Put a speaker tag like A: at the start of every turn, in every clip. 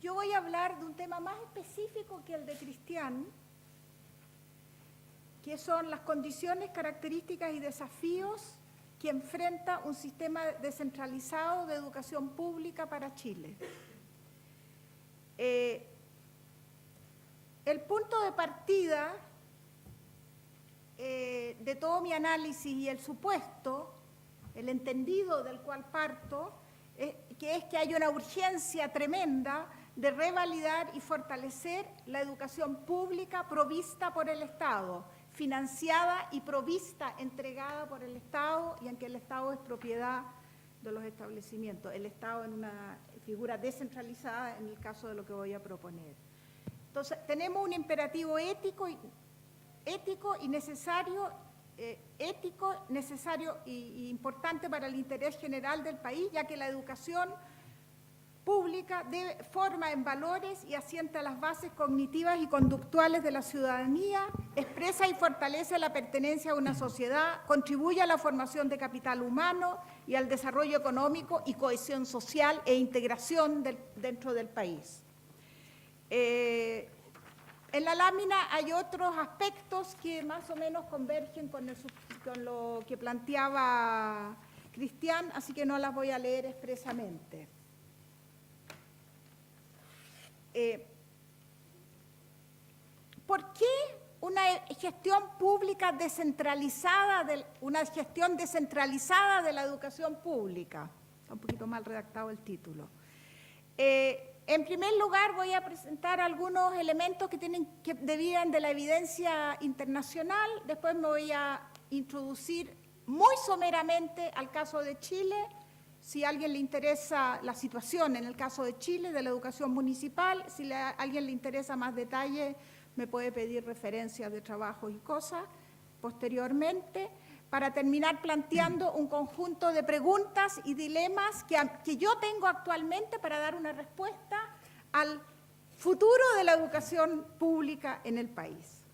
A: yo voy a hablar de un tema más específico que el de Cristian, que son las condiciones, características y desafíos que enfrenta un sistema descentralizado de educación pública para Chile. El punto de partida de todo mi análisis y el supuesto, el entendido del cual parto, que es que hay una urgencia tremenda de revalidar y fortalecer la educación pública provista por el Estado, financiada y provista, entregada por el Estado, y en que el Estado es propiedad de los establecimientos, el Estado en una figura descentralizada en el caso de lo que voy a proponer. Entonces, tenemos un imperativo ético y necesario, y importante para el interés general del país, ya que la educación pública forma en valores y asienta las bases cognitivas y conductuales de la ciudadanía, expresa y fortalece la pertenencia a una sociedad, contribuye a la formación de capital humano y al desarrollo económico y cohesión social e integración dentro del país. En la lámina hay otros aspectos que más o menos convergen con lo que planteaba Cristian, así que no las voy a leer expresamente. ¿Por qué una gestión pública descentralizada, una gestión descentralizada de la educación pública? Está un poquito mal redactado el título. En primer lugar, voy a presentar algunos elementos que derivan de la evidencia internacional. Después me voy a introducir muy someramente al caso de Chile. Si a alguien le interesa la situación en el caso de Chile, de la educación municipal, si a alguien le interesa más detalle, me puede pedir referencias de trabajos y cosas posteriormente, para terminar planteando un conjunto de preguntas y dilemas que yo tengo actualmente para dar una respuesta al futuro de la educación pública en el país.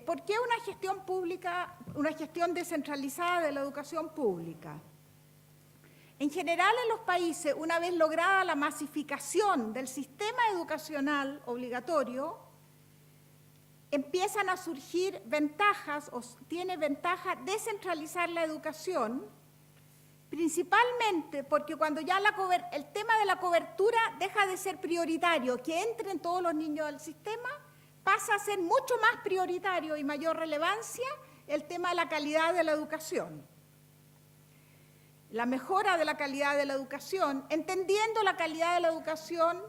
A: ¿Por qué una gestión pública, una gestión descentralizada de la educación pública? En general, en los países, una vez lograda la masificación del sistema educacional obligatorio, empiezan a surgir ventajas, o tiene ventaja descentralizar la educación, principalmente porque cuando ya el tema de la cobertura deja de ser prioritario, que entren todos los niños al sistema, pasa a ser mucho más prioritario y mayor relevancia el tema de la calidad de la educación. La mejora de la calidad de la educación, entendiendo la calidad de la educación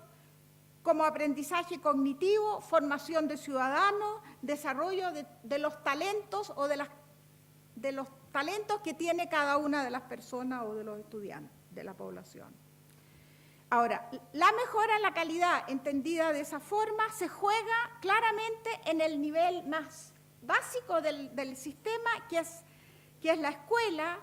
A: como aprendizaje cognitivo, formación de ciudadanos, desarrollo de los talentos o de los talentos que tiene cada una de las personas o de los estudiantes de la población. Ahora, la mejora en la calidad entendida de esa forma se juega claramente en el nivel más básico del sistema, que es la escuela,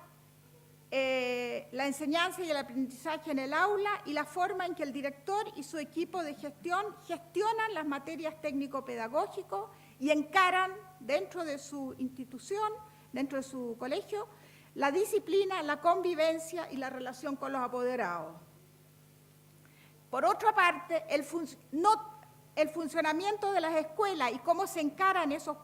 A: la enseñanza y el aprendizaje en el aula y la forma en que el director y su equipo de gestión gestionan las materias técnico-pedagógicas y encaran dentro de su institución, dentro de su colegio, la disciplina, la convivencia y la relación con los apoderados. Por otra parte, el funcionamiento de las escuelas y cómo se encaran esos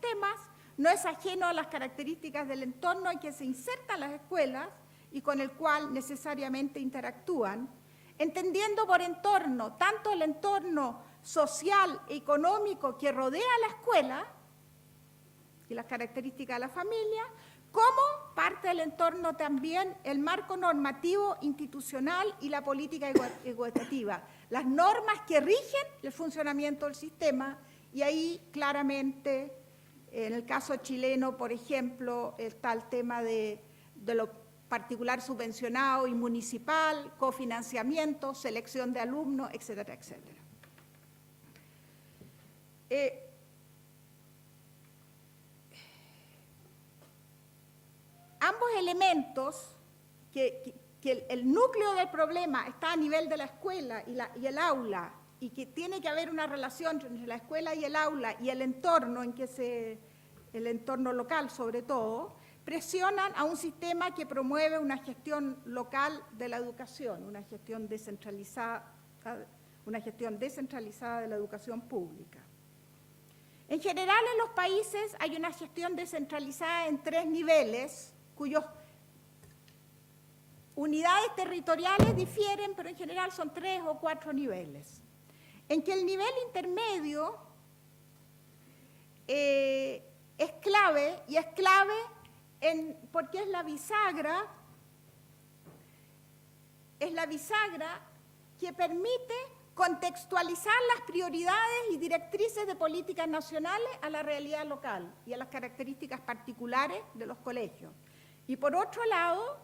A: temas no es ajeno a las características del entorno en que se insertan las escuelas y con el cual necesariamente interactúan, entendiendo por entorno tanto el entorno social e económico que rodea a la escuela y las características de la familia, como parte del entorno también el marco normativo institucional y la política educativa, las normas que rigen el funcionamiento del sistema, y ahí claramente, en el caso chileno, por ejemplo, está el tema de lo particular subvencionado y municipal, cofinanciamiento, selección de alumnos, etcétera, etcétera. Ambos elementos, que el núcleo del problema está a nivel de la escuela y el aula, y que tiene que haber una relación entre la escuela y el aula y el entorno el entorno local sobre todo, presionan a un sistema que promueve una gestión local de la educación, una gestión descentralizada de la educación pública. En general, en los países hay una gestión descentralizada en 3 niveles, cuyas unidades territoriales difieren, pero en general son 3 o 4 niveles. En que el nivel intermedio es clave, y es clave porque es la bisagra que permite contextualizar las prioridades y directrices de políticas nacionales a la realidad local y a las características particulares de los colegios. Y por otro lado,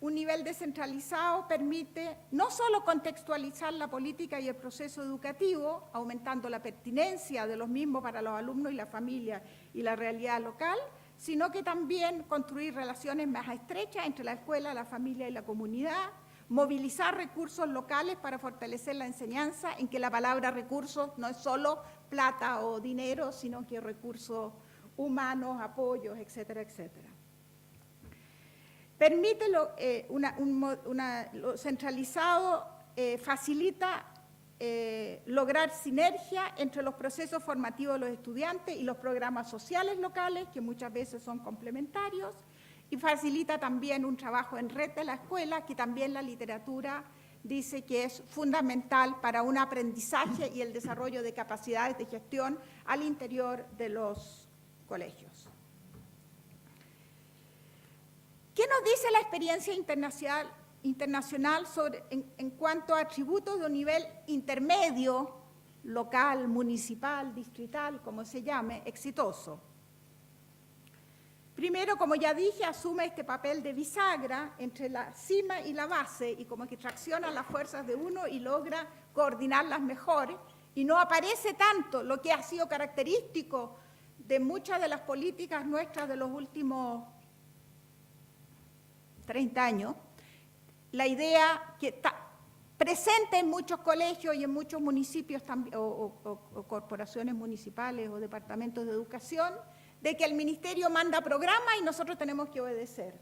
A: un nivel descentralizado permite no solo contextualizar la política y el proceso educativo, aumentando la pertinencia de los mismos para los alumnos y la familia y la realidad local, sino que también construir relaciones más estrechas entre la escuela, la familia y la comunidad, movilizar recursos locales para fortalecer la enseñanza, en que la palabra recursos no es solo plata o dinero, sino que recursos humanos, apoyos, etcétera, etcétera. Permite lo centralizado, facilita lograr sinergia entre los procesos formativos de los estudiantes y los programas sociales locales, que muchas veces son complementarios, y facilita también un trabajo en red de la escuela, que también la literatura dice que es fundamental para un aprendizaje y el desarrollo de capacidades de gestión al interior de los colegios. ¿Qué nos dice la experiencia internacional en cuanto a atributos de un nivel intermedio, local, municipal, distrital, como se llame, exitoso? Primero, como ya dije, asume este papel de bisagra entre la cima y la base, y como que tracciona las fuerzas de uno y logra coordinarlas mejor, y no aparece tanto lo que ha sido característico de muchas de las políticas nuestras de los últimos 30 años, la idea que está presente en muchos colegios y en muchos municipios o corporaciones municipales o departamentos de educación, de que el ministerio manda programas y nosotros tenemos que obedecer.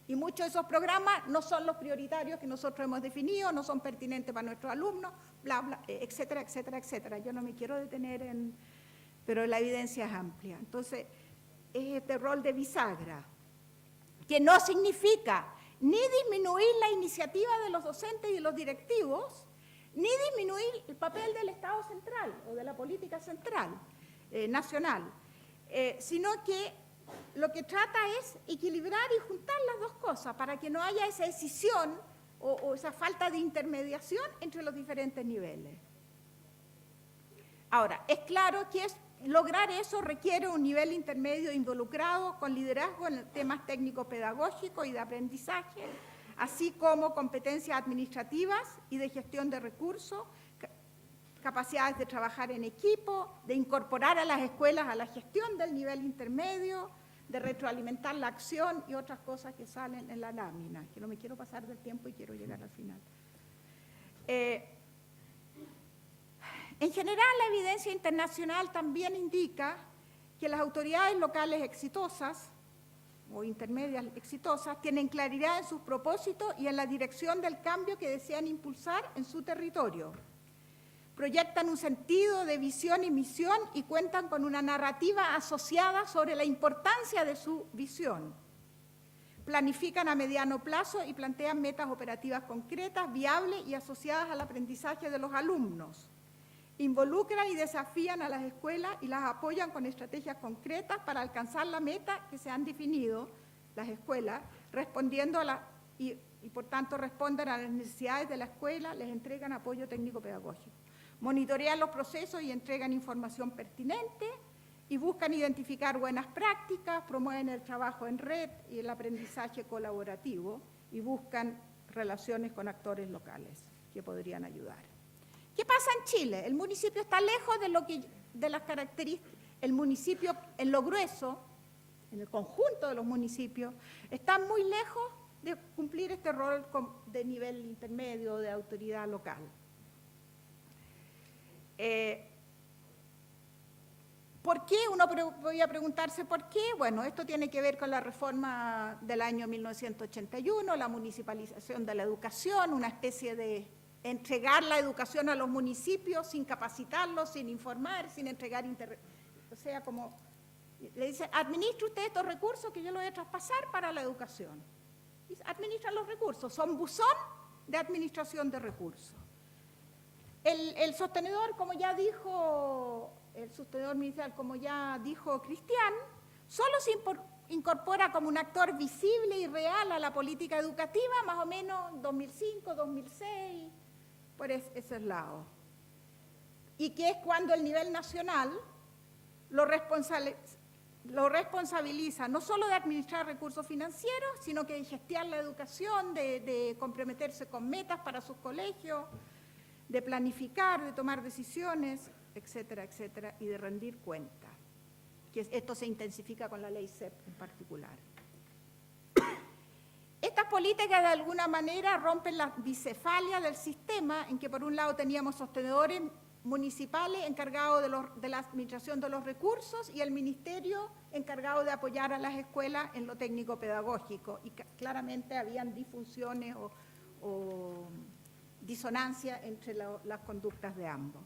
A: Y muchos de esos programas no son los prioritarios que nosotros hemos definido, no son pertinentes para nuestros alumnos, bla, bla, etcétera, etcétera, etcétera. Yo no me quiero detener pero la evidencia es amplia. Entonces, es este rol de bisagra, que no significa ni disminuir la iniciativa de los docentes y de los directivos, ni disminuir el papel del Estado central o de la política central, nacional, sino que lo que trata es equilibrar y juntar las dos cosas para que no haya esa escisión o esa falta de intermediación entre los diferentes niveles. Ahora, es claro que lograr eso requiere un nivel intermedio involucrado con liderazgo en temas técnico-pedagógicos y de aprendizaje, así como competencias administrativas y de gestión de recursos, capacidades de trabajar en equipo, de incorporar a las escuelas a la gestión del nivel intermedio, de retroalimentar la acción y otras cosas que salen en la lámina, que no me quiero pasar del tiempo y quiero llegar al final. En general, la evidencia internacional también indica que las autoridades locales exitosas o intermedias exitosas tienen claridad en sus propósitos y en la dirección del cambio que desean impulsar en su territorio. Proyectan un sentido de visión y misión y cuentan con una narrativa asociada sobre la importancia de su visión. Planifican a mediano plazo y plantean metas operativas concretas, viables y asociadas al aprendizaje de los alumnos. Involucran y desafían a las escuelas y las apoyan con estrategias concretas para alcanzar la meta que se han definido las escuelas, respondiendo y por tanto responden a las necesidades de la escuela, les entregan apoyo técnico-pedagógico. Monitorean los procesos y entregan información pertinente y buscan identificar buenas prácticas, promueven el trabajo en red y el aprendizaje colaborativo y buscan relaciones con actores locales que podrían ayudar. ¿Qué pasa en Chile? El municipio está lejos de las características, el municipio en lo grueso, en el conjunto de los municipios, está muy lejos de cumplir este rol de nivel intermedio de autoridad local. Por ¿por qué? Uno podría preguntarse por qué. Bueno, esto tiene que ver con la reforma del año 1981, la municipalización de la educación, una especie de entregar la educación a los municipios sin capacitarlos, sin informar, sin entregar, o sea, como le dicen, administre usted estos recursos que yo los voy a traspasar para la educación. Y administran los recursos, son buzón de administración de recursos. El sostenedor, como ya dijo, el sostenedor ministerial, como ya dijo Cristian, solo se incorpora como un actor visible y real a la política educativa, más o menos 2005, 2006, por esos lados. Y que es cuando el nivel nacional lo responsabiliza no solo de administrar recursos financieros, sino que de gestionar la educación, de comprometerse con metas para sus colegios, de planificar, de tomar decisiones, etcétera, etcétera, y de rendir cuentas. Que esto se intensifica con la ley CEP en particular. Estas políticas de alguna manera rompen la bicefalia del sistema en que por un lado teníamos sostenedores municipales encargados de la administración de los recursos y el ministerio encargado de apoyar a las escuelas en lo técnico-pedagógico, y claramente habían disfunciones o disonancia entre las conductas de ambos.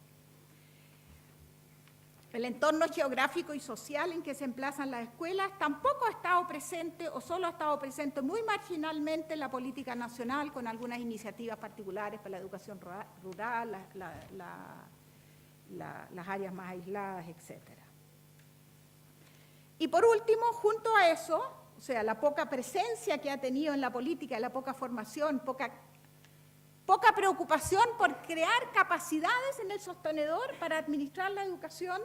A: El entorno geográfico y social en que se emplazan las escuelas tampoco ha estado presente o solo ha estado presente muy marginalmente en la política nacional, con algunas iniciativas particulares para la educación rural, las áreas más aisladas, etc. Y por último, junto a eso, o sea, la poca presencia que ha tenido en la política, la poca formación, poca preocupación por crear capacidades en el sostenedor para administrar la educación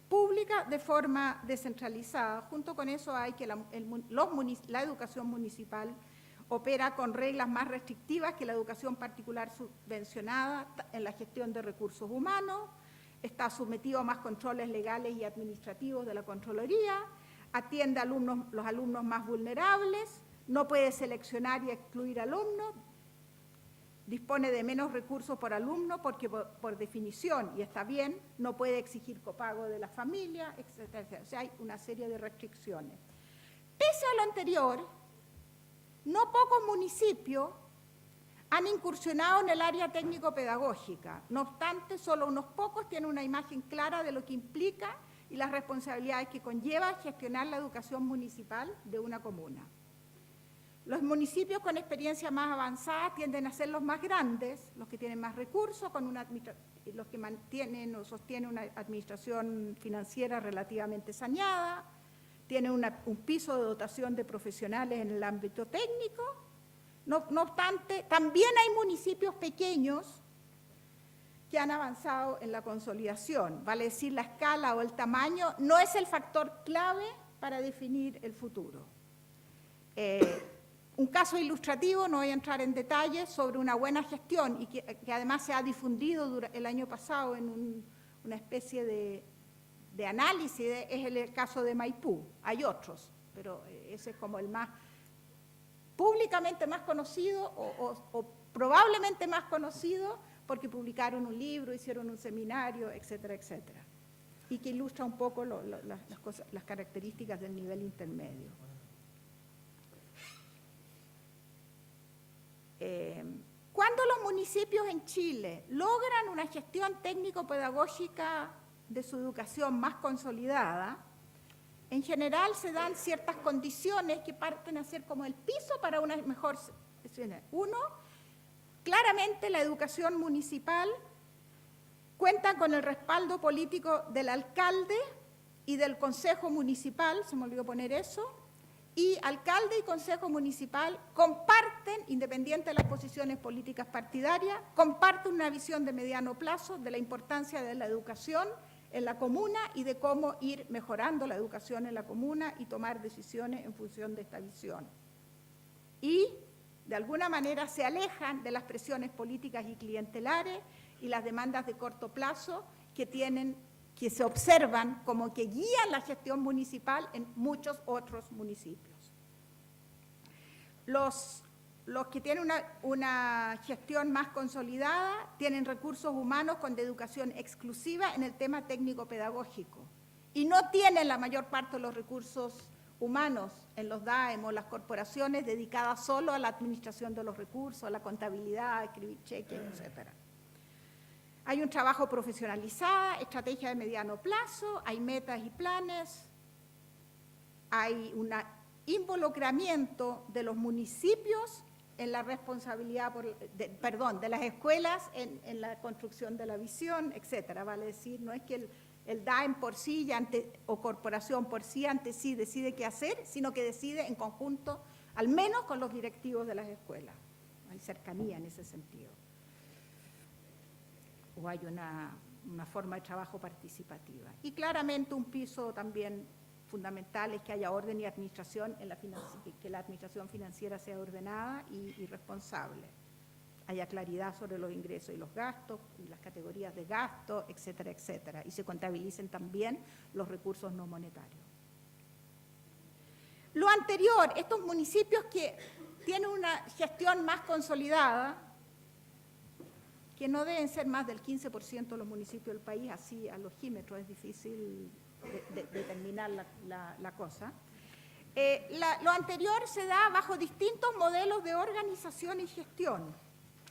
A: pública de forma descentralizada. Junto con eso hay que la educación municipal opera con reglas más restrictivas que la educación particular subvencionada en la gestión de recursos humanos, está sometido a más controles legales y administrativos de la Contraloría, atiende a los alumnos más vulnerables, no puede seleccionar y excluir alumnos, dispone de menos recursos por alumno porque por definición, y está bien, no puede exigir copago de la familia, etcétera, etcétera. O sea, hay una serie de restricciones. Pese a lo anterior, no pocos municipios han incursionado en el área técnico-pedagógica. No obstante, solo unos pocos tienen una imagen clara de lo que implica y las responsabilidades que conlleva gestionar la educación municipal de una comuna. Los municipios con experiencia más avanzada tienden a ser los más grandes, los que tienen más recursos, los que mantienen o sostienen una administración financiera relativamente saneada, tienen un piso de dotación de profesionales en el ámbito técnico. No obstante, también hay municipios pequeños que han avanzado en la consolidación. Vale decir, la escala o el tamaño no es el factor clave para definir el futuro. Un caso ilustrativo, no voy a entrar en detalles, sobre una buena gestión y que además se ha difundido el año pasado en una especie de análisis, es el caso de Maipú. Hay otros, pero ese es como el más públicamente más conocido o probablemente más conocido porque publicaron un libro, hicieron un seminario, etcétera, etcétera, y que ilustra un poco las características del nivel intermedio. Cuando los municipios en Chile logran una gestión técnico-pedagógica de su educación más consolidada, en general se dan ciertas condiciones que parten a ser como el piso para una mejor... Uno, claramente la educación municipal cuenta con el respaldo político del alcalde y del consejo municipal, se me olvidó poner eso, y alcalde y consejo municipal comparten, independiente de las posiciones políticas partidarias, comparten una visión de mediano plazo de la importancia de la educación en la comuna y de cómo ir mejorando la educación en la comuna y tomar decisiones en función de esta visión. Y, de alguna manera, se alejan de las presiones políticas y clientelares y las demandas de corto plazo que se observan como que guían la gestión municipal en muchos otros municipios. Los que tienen una gestión más consolidada tienen recursos humanos con educación exclusiva en el tema técnico-pedagógico y no tienen la mayor parte de los recursos humanos en los DAEM o las corporaciones dedicadas solo a la administración de los recursos, a la contabilidad, a escribir cheques, etc. Hay un trabajo profesionalizado, estrategia de mediano plazo, hay metas y planes, hay un involucramiento de los municipios en la responsabilidad, de las escuelas en la construcción de la visión, etc. Vale decir, no es que el DAEM por sí o corporación por sí ante sí decide qué hacer, sino que decide en conjunto, al menos con los directivos de las escuelas. Hay cercanía en ese sentido. O hay una forma de trabajo participativa. Y claramente un piso también fundamental es que haya orden y administración, que la administración financiera sea ordenada y responsable. Haya claridad sobre los ingresos y los gastos, y las categorías de gasto, etcétera, etcétera. Y se contabilicen también los recursos no monetarios. Lo anterior, estos municipios que tienen una gestión más consolidada, que no deben ser más del 15% de los municipios del país, así a logímetros es difícil determinar la cosa. Lo anterior se da bajo distintos modelos de organización y gestión,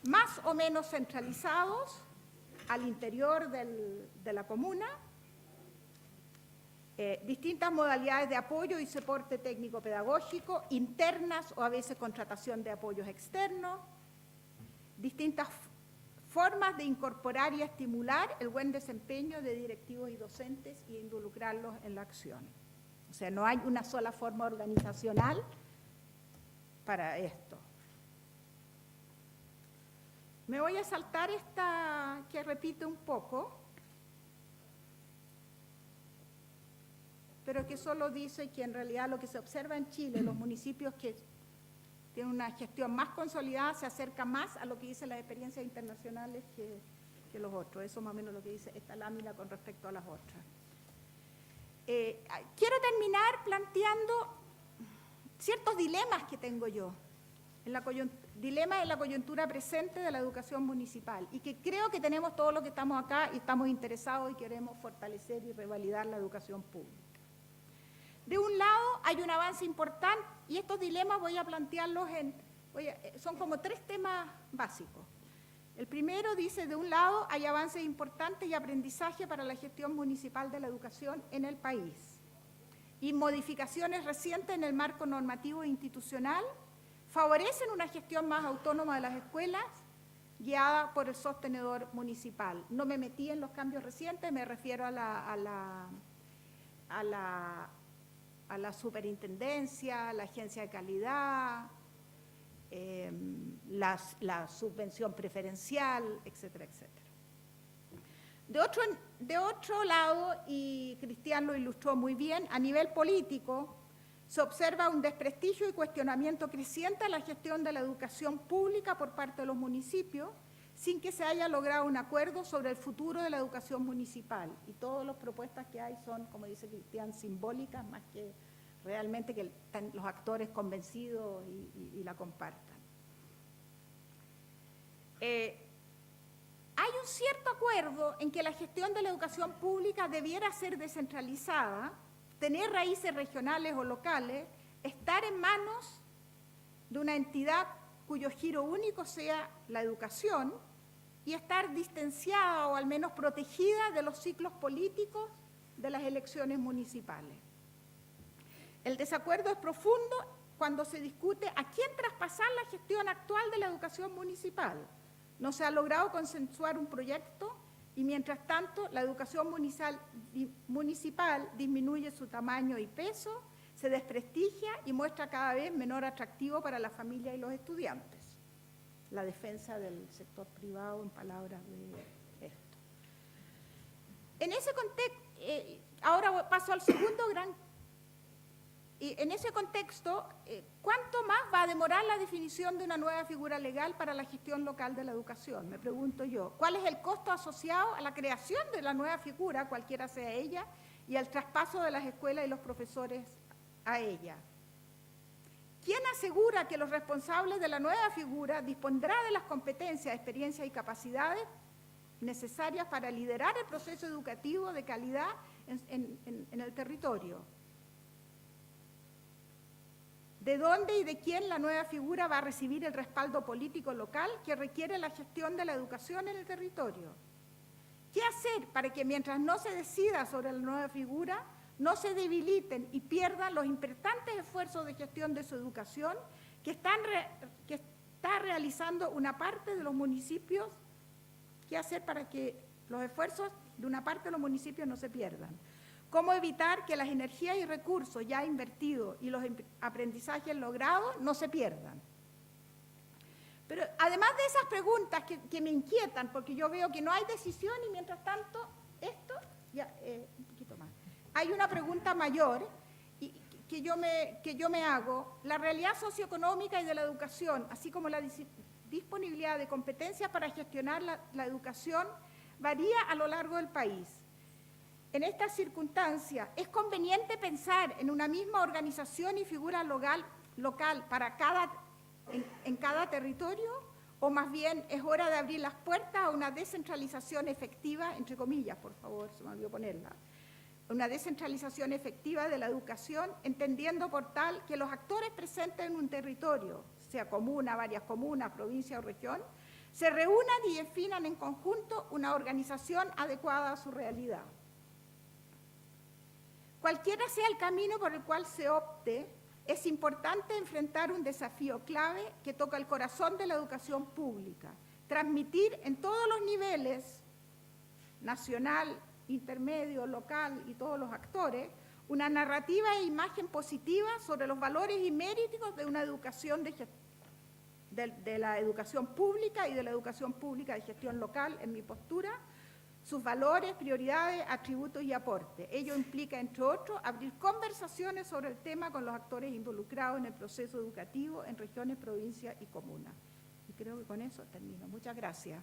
A: más o menos centralizados al interior de la comuna, distintas modalidades de apoyo y soporte técnico-pedagógico, internas o a veces contratación de apoyos externos, distintas formas de incorporar y estimular el buen desempeño de directivos y docentes y involucrarlos en la acción. O sea, no hay una sola forma organizacional para esto. Me voy a saltar esta que repite un poco, pero que solo dice que en realidad lo que se observa en Chile, los municipios que tienen una gestión más consolidada se acercan más a lo que dicen las experiencias internacionales que los otros. Eso más o menos lo que dice esta lámina con respecto a las otras. Quiero terminar planteando ciertos dilemas que tengo yo, dilemas en la coyuntura presente de la educación municipal, y que creo que tenemos todos los que estamos acá y estamos interesados y queremos fortalecer y revalidar la educación pública. De un lado hay un avance importante, y estos dilemas voy a plantearlos son como tres temas básicos. El primero dice, de un lado hay avances importantes y aprendizaje para la gestión municipal de la educación en el país, y modificaciones recientes en el marco normativo e institucional favorecen una gestión más autónoma de las escuelas guiada por el sostenedor municipal. No me metí en los cambios recientes, me refiero a la superintendencia, la agencia de calidad, la subvención preferencial, etcétera, etcétera. De otro lado, y Cristian lo ilustró muy bien, a nivel político se observa un desprestigio y cuestionamiento creciente a la gestión de la educación pública por parte de los municipios, sin que se haya logrado un acuerdo sobre el futuro de la educación municipal. Y todas las propuestas que hay son, como dice Cristian, simbólicas, más que realmente que los actores convencidos y la compartan. Hay un cierto acuerdo en que la gestión de la educación pública debiera ser descentralizada, tener raíces regionales o locales, estar en manos de una entidad cuyo giro único sea la educación, y estar distanciada o al menos protegida de los ciclos políticos de las elecciones municipales. El desacuerdo es profundo cuando se discute a quién traspasar la gestión actual de la educación municipal. No se ha logrado consensuar un proyecto y mientras tanto la educación municipal disminuye su tamaño y peso, se desprestigia y muestra cada vez menor atractivo para la familia y los estudiantes. La defensa del sector privado, en palabras de esto. En ese contexto, ahora paso al segundo gran. Y en ese contexto, ¿cuánto más va a demorar la definición de una nueva figura legal para la gestión local de la educación? Me pregunto yo. ¿Cuál es el costo asociado a la creación de la nueva figura, cualquiera sea ella, y al traspaso de las escuelas y los profesores a ella? ¿Quién asegura que los responsables de la nueva figura dispondrá de las competencias, experiencias y capacidades necesarias para liderar el proceso educativo de calidad en el territorio. ¿De dónde y de quién la nueva figura va a recibir el respaldo político local que requiere la gestión de la educación en el territorio? ¿Qué hacer para que mientras no se decida sobre la nueva figura, no se debiliten y pierdan los importantes esfuerzos de gestión de su educación que está realizando una parte de los municipios? ¿Qué hacer para que los esfuerzos de una parte de los municipios no se pierdan? ¿Cómo evitar que las energías y recursos ya invertidos y los aprendizajes logrados no se pierdan? Pero además de esas preguntas que me inquietan, porque yo veo que no hay decisión y mientras tanto esto, ya, un poquito más. Hay una pregunta mayor que yo me hago. La realidad socioeconómica y de la educación, así como la disponibilidad de competencias para gestionar la educación, varía a lo largo del país. En estas circunstancias, ¿es conveniente pensar en una misma organización y figura local para en cada territorio? ¿O más bien es hora de abrir las puertas a una descentralización efectiva, entre comillas, por favor, se me olvidó ponerla, una descentralización efectiva de la educación, entendiendo por tal que los actores presentes en un territorio, sea comuna, varias comunas, provincia o región, se reúnan y definan en conjunto una organización adecuada a su realidad? Cualquiera sea el camino por el cual se opte, es importante enfrentar un desafío clave que toca el corazón de la educación pública, transmitir en todos los niveles, nacional, intermedio, local y todos los actores, una narrativa e imagen positiva sobre los valores y méritos de una educación de la educación pública y de la educación pública de gestión local, en mi postura, sus valores, prioridades, atributos y aportes. Ello implica, entre otros, abrir conversaciones sobre el tema con los actores involucrados en el proceso educativo en regiones, provincias y comunas. Y creo que con eso termino. Muchas gracias.